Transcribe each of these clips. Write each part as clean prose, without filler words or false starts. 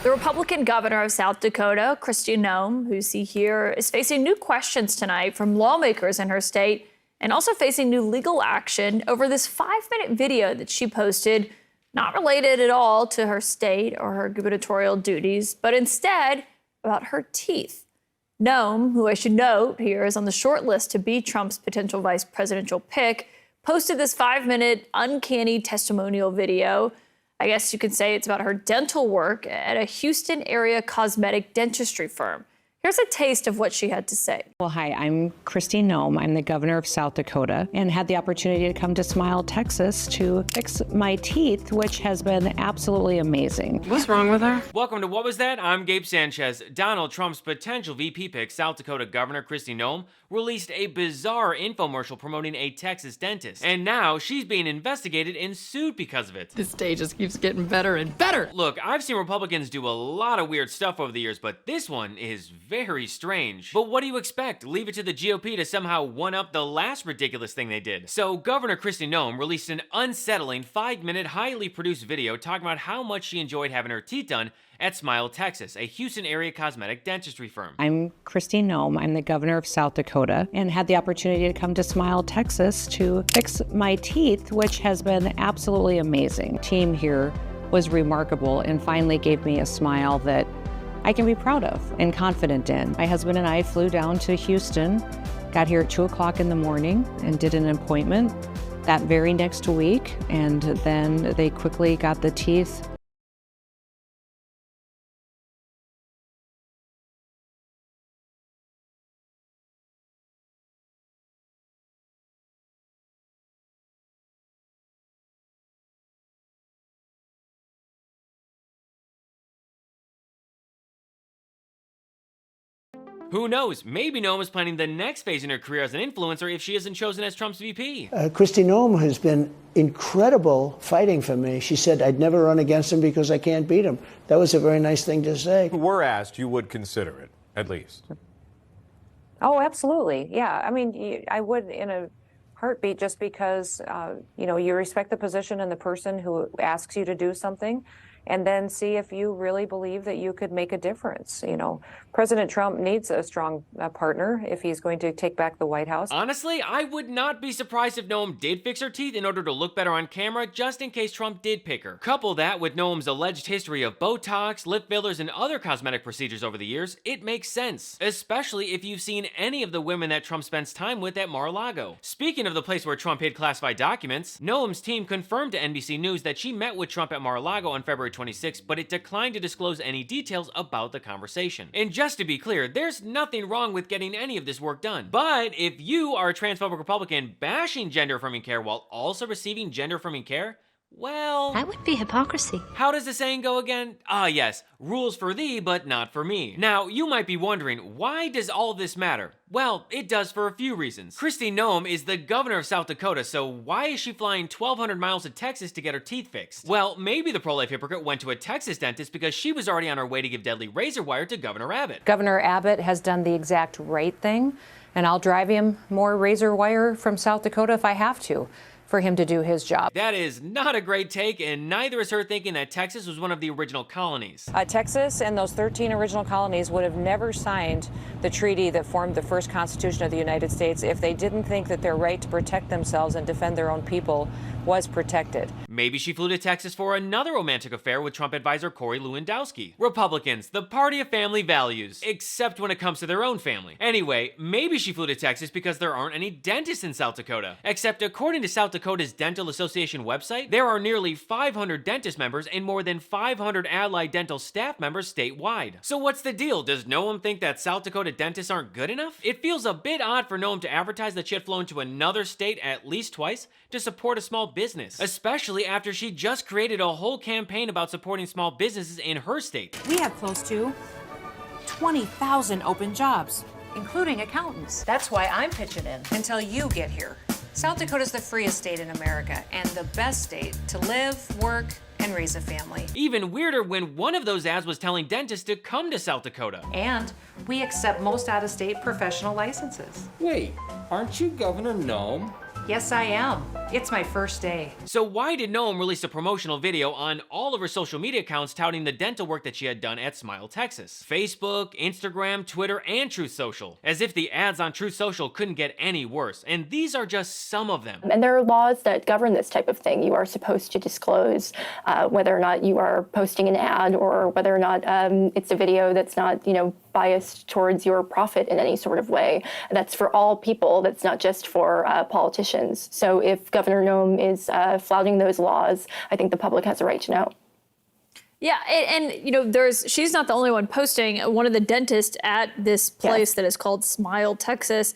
The Republican governor of South Dakota, Kristi Noem, who you see here, is facing new questions tonight from lawmakers in her state and also facing new legal action over this 5-minute video that she posted, not related at all to her state or her gubernatorial duties, but instead about her teeth. Noem, who I should note here is on the short list to be Trump's potential vice presidential pick, posted this 5-minute uncanny testimonial video. I guess you could say it's about her dental work at a Houston area cosmetic dentistry firm. Here's a taste of what she had to say. Well, hi, I'm Kristi Noem. I'm the governor of South Dakota and had the opportunity to come to Smile, Texas to fix my teeth, which has been absolutely amazing. What's wrong with her? Welcome to What Was That? I'm Gabe Sanchez. Donald Trump's potential VP pick, South Dakota Governor Kristi Noem, released a bizarre infomercial promoting a Texas dentist. And now she's being investigated and sued because of it. This day just keeps getting better and better. Look, I've seen Republicans do a lot of weird stuff over the years, but this one is very strange. But what do you expect? Leave it to the GOP to somehow one-up the last ridiculous thing they did. So Governor Kristi Noem released an unsettling 5-minute, highly produced video talking about how much she enjoyed having her teeth done at Smile, Texas, a Houston area cosmetic dentistry firm. I'm Kristi Noem. I'm the governor of South Dakota and had the opportunity to come to Smile, Texas to fix my teeth, which has been absolutely amazing. The team here was remarkable and finally gave me a smile that I can be proud of and confident in. My husband and I flew down to Houston, got here at 2 o'clock in the morning and did an appointment that very next week, and then they quickly got the teeth. Who knows? Maybe Noem is planning the next phase in her career as an influencer if she isn't chosen as Trump's VP. Kristi Noem has been incredible fighting for me. She said I'd never run against him because I can't beat him. That was a very nice thing to say. If you were asked, you would consider it, at least. Oh, absolutely. Yeah. I mean, I would in a heartbeat just because, you respect the position and the person who asks you to do something, and then see if you really believe that you could make a difference. President Trump needs a strong partner if he's going to take back the White House. Honestly, I would not be surprised if Noem did fix her teeth in order to look better on camera, just in case Trump did pick her. Couple that with Noem's alleged history of Botox, lip fillers, and other cosmetic procedures over the years, it makes sense. Especially if you've seen any of the women that Trump spends time with at Mar-a-Lago. Speaking of the place where Trump hid classified documents, Noem's team confirmed to NBC News that she met with Trump at Mar-a-Lago on February 26, but it declined to disclose any details about the conversation. And just to be clear, there's nothing wrong with getting any of this work done. But if you are a transphobic Republican bashing gender-affirming care while also receiving gender-affirming care, well, that would be hypocrisy. How does the saying go again? Ah, yes, rules for thee, but not for me. Now, you might be wondering, why does all this matter? Well, it does for a few reasons. Kristi Noem is the governor of South Dakota, so why is she flying 1,200 miles to Texas to get her teeth fixed? Well, maybe the pro-life hypocrite went to a Texas dentist because she was already on her way to give deadly razor wire to Governor Abbott. Governor Abbott has done the exact right thing, and I'll drive him more razor wire from South Dakota if I have to, for him to do his job. That is not a great take, and neither is her thinking that Texas was one of the original colonies. Texas and those 13 original colonies would have never signed the treaty that formed the first Constitution of the United States if they didn't think that their right to protect themselves and defend their own people was protected. Maybe she flew to Texas for another romantic affair with Trump advisor Corey Lewandowski. Republicans, the party of family values, except when it comes to their own family. Anyway, maybe she flew to Texas because there aren't any dentists in South Dakota. Except according to South Dakota's Dental Association website, there are nearly 500 dentist members and more than 500 allied dental staff members statewide. So what's the deal? Does Noem think that South Dakota dentists aren't good enough? It feels a bit odd for Noem to advertise that she had flown to another state at least twice to support a small business, especially after she just created a whole campaign about supporting small businesses in her state. We have close to 20,000 open jobs, including accountants. That's why I'm pitching in until you get here. South Dakota's the freest state in America and the best state to live, work, and raise a family. Even weirder when one of those ads was telling dentists to come to South Dakota. And we accept most out-of-state professional licenses. Wait, aren't you Governor Noem? Yes, I am. It's my first day. So why did Noem release a promotional video on all of her social media accounts touting the dental work that she had done at Smile, Texas? Facebook, Instagram, Twitter, and Truth Social. As if the ads on Truth Social couldn't get any worse. And these are just some of them. And there are laws that govern this type of thing. You are supposed to disclose whether or not you are posting an ad or whether or not it's a video that's not, biased towards your profit in any sort of way. That's for all people. That's not just for politicians. So if Governor Noem is flouting those laws, I think the public has a right to know. Yeah, and she's not the only one posting. One of the dentists at this place that is called Smile, Texas,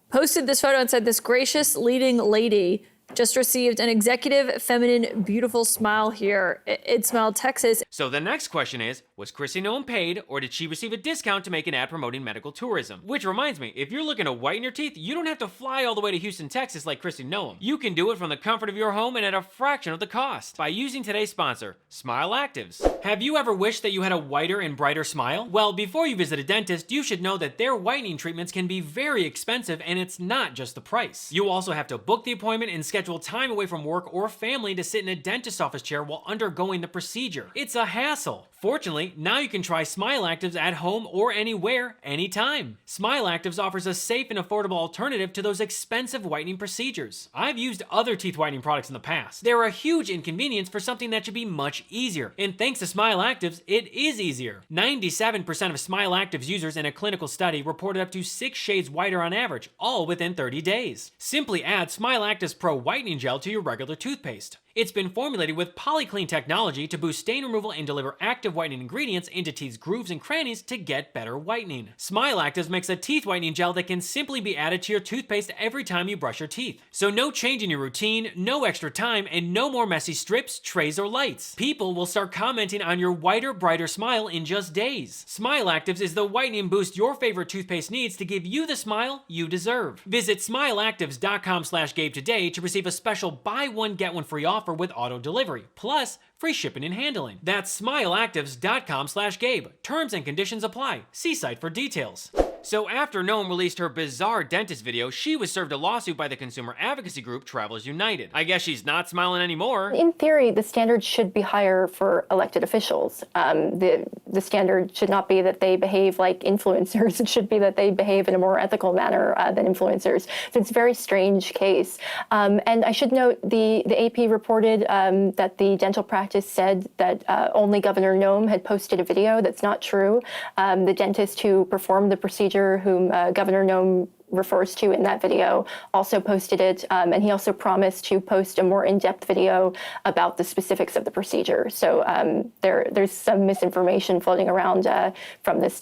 posted this photo and said, "This gracious leading lady just received an executive, feminine, beautiful smile here in Smile, Texas." So the next question is, was Kristi Noem paid, or did she receive a discount to make an ad promoting medical tourism? Which reminds me, if you're looking to whiten your teeth, you don't have to fly all the way to Houston, Texas like Kristi Noem. You can do it from the comfort of your home and at a fraction of the cost by using today's sponsor, Smile Actives. Have you ever wished that you had a whiter and brighter smile? Well, before you visit a dentist, you should know that their whitening treatments can be very expensive, and it's not just the price. You also have to book the appointment and schedule time away from work or family to sit in a dentist's office chair while undergoing the procedure. It's a hassle. Fortunately, now you can try Smile Actives at home or anywhere, anytime. Smile Actives offers a safe and affordable alternative to those expensive whitening procedures. I've used other teeth whitening products in the past. They're a huge inconvenience for something that should be much easier. And thanks to Smile Actives, it is easier. 97% of Smile Actives users in a clinical study reported up to 6 shades whiter on average, all within 30 days. Simply add Smile Actives Pro Whitening Gel to your regular toothpaste. It's been formulated with polyclean technology to boost stain removal and deliver active whitening ingredients into teeth's grooves and crannies to get better whitening. Smile Actives makes a teeth whitening gel that can simply be added to your toothpaste every time you brush your teeth. So no change in your routine, no extra time, and no more messy strips, trays, or lights. People will start commenting on your whiter, brighter smile in just days. Smile Actives is the whitening boost your favorite toothpaste needs to give you the smile you deserve. Visit smileactives.com/Gabe today to receive a special buy one get one free offer with auto delivery, plus free shipping and handling. That's smileactives.com/Gabe. Terms and conditions apply. See site for details. So after Noem released her bizarre dentist video, she was served a lawsuit by the consumer advocacy group Travelers United. I guess she's not smiling anymore. In theory, the standard should be higher for elected officials. The standard should not be that they behave like influencers. It should be that they behave in a more ethical manner than influencers. So it's a very strange case. And I should note the AP reported that the dental practice said that only Governor Noem had posted a video. That's not true. The dentist who performed the procedure, whom Governor Noem refers to in that video, also posted it, and he also promised to post a more in-depth video about the specifics of the procedure. So there's some misinformation floating around from this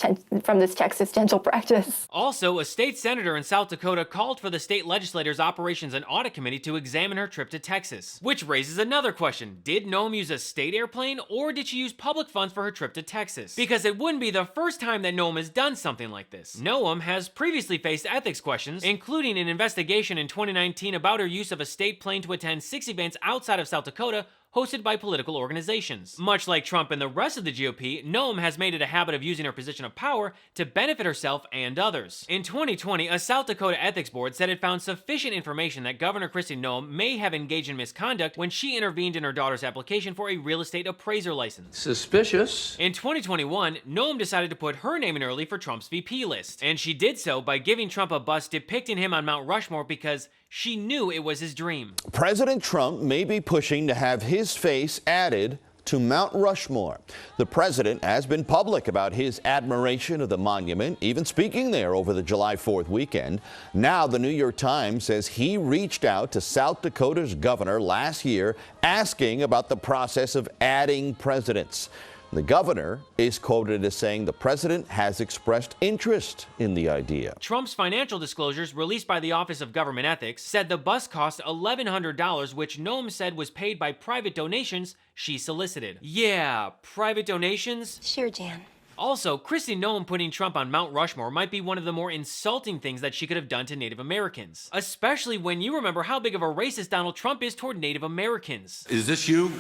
Texas dental practice. Also, a state senator in South Dakota called for the state legislature's Operations and Audit Committee to examine her trip to Texas, which raises another question. Did Noem use a state airplane, or did she use public funds for her trip to Texas? Because it wouldn't be the first time that Noem has done something like this. Noem has previously faced ethics questions, including an investigation in 2019 about her use of a state plane to attend 6 events outside of South Dakota hosted by political organizations. Much like Trump and the rest of the GOP, Noem has made it a habit of using her position of power to benefit herself and others. In 2020, a South Dakota ethics board said it found sufficient information that Governor Kristi Noem may have engaged in misconduct when she intervened in her daughter's application for a real estate appraiser license. Suspicious. In 2021, Noem decided to put her name in early for Trump's VP list, and she did so by giving Trump a bust depicting him on Mount Rushmore because she knew it was his dream. President Trump may be pushing to have his face added to Mount Rushmore. The president has been public about his admiration of the monument, even speaking there over the July 4th weekend. Now, the New York Times says he reached out to South Dakota's governor last year asking about the process of adding presidents. The governor is quoted as saying the president has expressed interest in the idea. Trump's financial disclosures released by the Office of Government Ethics said the bus cost $1,100, which Noem said was paid by private donations she solicited. Yeah, private donations? Sure, Jan. Also, Kristi Noem putting Trump on Mount Rushmore might be one of the more insulting things that she could have done to Native Americans, especially when you remember how big of a racist Donald Trump is toward Native Americans. Is this you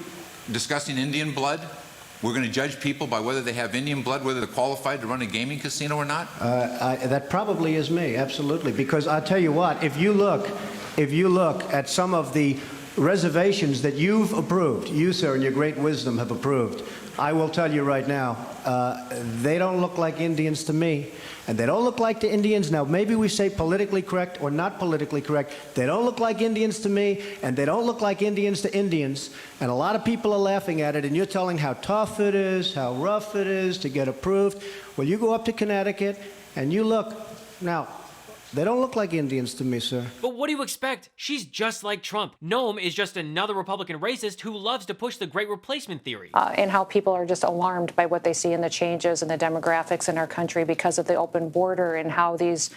discussing Indian blood? We're going to judge people by whether they have Indian blood, whether they're qualified to run a gaming casino or not? That probably is me, absolutely. Because I'll tell you what, if you look If you look at some of the reservations that you've approved, you, sir, in your great wisdom have approved, I will tell you right now, they don't look like Indians to me, and they don't look like to Indians. Now, maybe we say politically correct or not politically correct. They don't look like Indians to me, and they don't look like Indians to Indians, and a lot of people are laughing at it, and you're telling how tough it is, how rough it is to get approved. Well, you go up to Connecticut, and you look. Now, they don't look like Indians to me, sir. But what do you expect? She's just like Trump. Noem is just another Republican racist who loves to push the great replacement theory. And how people are just alarmed by what they see in the changes in the demographics in our country because of the open border and how these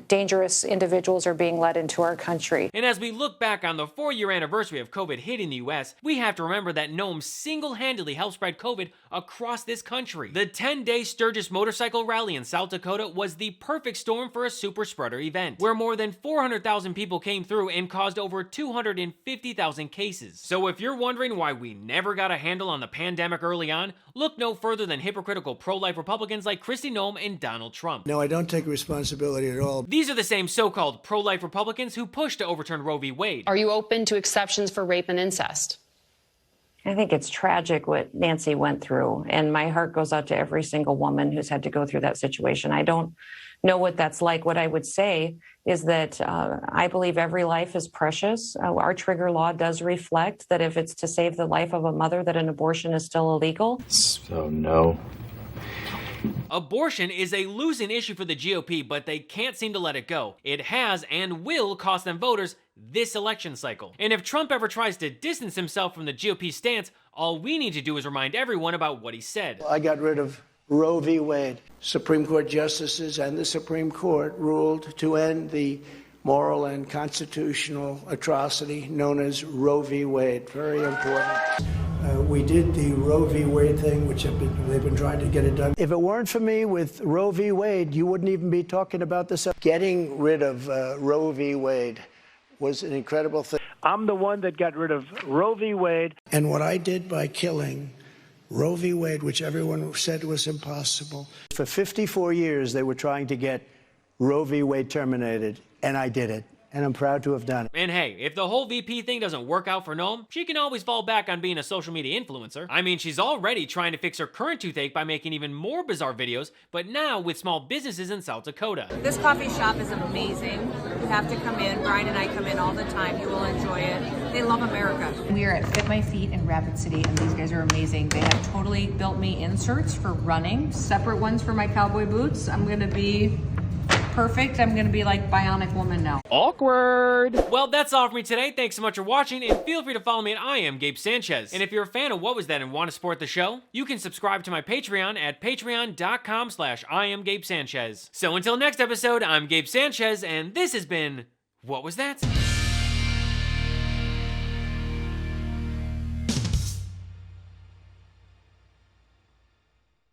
dangerous individuals are being led into our country. And as we look back on the 4-year anniversary of COVID hitting the U.S., we have to remember that Noem single-handedly helped spread COVID across this country. The 10-day Sturgis motorcycle rally in South Dakota was the perfect storm for a super spreader event, where more than 400,000 people came through and caused over 250,000 cases. So if you're wondering why we never got a handle on the pandemic early on, look no further than hypocritical pro-life Republicans like Kristi, Noem, and Donald Trump. No, I don't take responsibility at all. These are the same so-called pro-life Republicans who pushed to overturn Roe v. Wade. Are you open to exceptions for rape and incest? I think it's tragic what Nancy went through, and my heart goes out to every single woman who's had to go through that situation. I don't know what that's like. What I would say is that I believe every life is precious. Our trigger law does reflect that if it's to save the life of a mother, that an abortion is still illegal. So no. Abortion is a losing issue for the GOP, but they can't seem to let it go. It has and will cost them voters this election cycle. And if Trump ever tries to distance himself from the GOP stance, all we need to do is remind everyone about what he said. I got rid of Roe v. Wade. Supreme Court justices and the Supreme Court ruled to end the moral and constitutional atrocity known as Roe v. Wade. Very important. We did the Roe v. Wade thing, which they've been trying to get it done. If it weren't for me with Roe v. Wade, you wouldn't even be talking about this. Getting rid of Roe v. Wade was an incredible thing. I'm the one that got rid of Roe v. Wade. And what I did by killing Roe v. Wade, which everyone said was impossible. For 54 years, they were trying to get Roe v. Wade terminated, and I did it. And I'm proud to have done it. And hey, if the whole VP thing doesn't work out for Noem, she can always fall back on being a social media influencer. I mean, she's already trying to fix her current toothache by making even more bizarre videos, but now with small businesses in South Dakota. This coffee shop is amazing. You have to come in. Brian and I come in all the time. You will enjoy it. They love America. We are at Fit My Feet in Rapid City, and these guys are amazing. They have totally built me inserts for running, separate ones for my cowboy boots. I'm going to be perfect. I'm gonna be like Bionic Woman now. Awkward. Well, that's all for me today. Thanks so much for watching, and feel free to follow me at I Am Gabe Sanchez. And if you're a fan of What Was That and want to support the show, you can subscribe to my Patreon at patreon.com/IamGabeSanchez. So until next episode, I'm Gabe Sanchez, and this has been What Was That?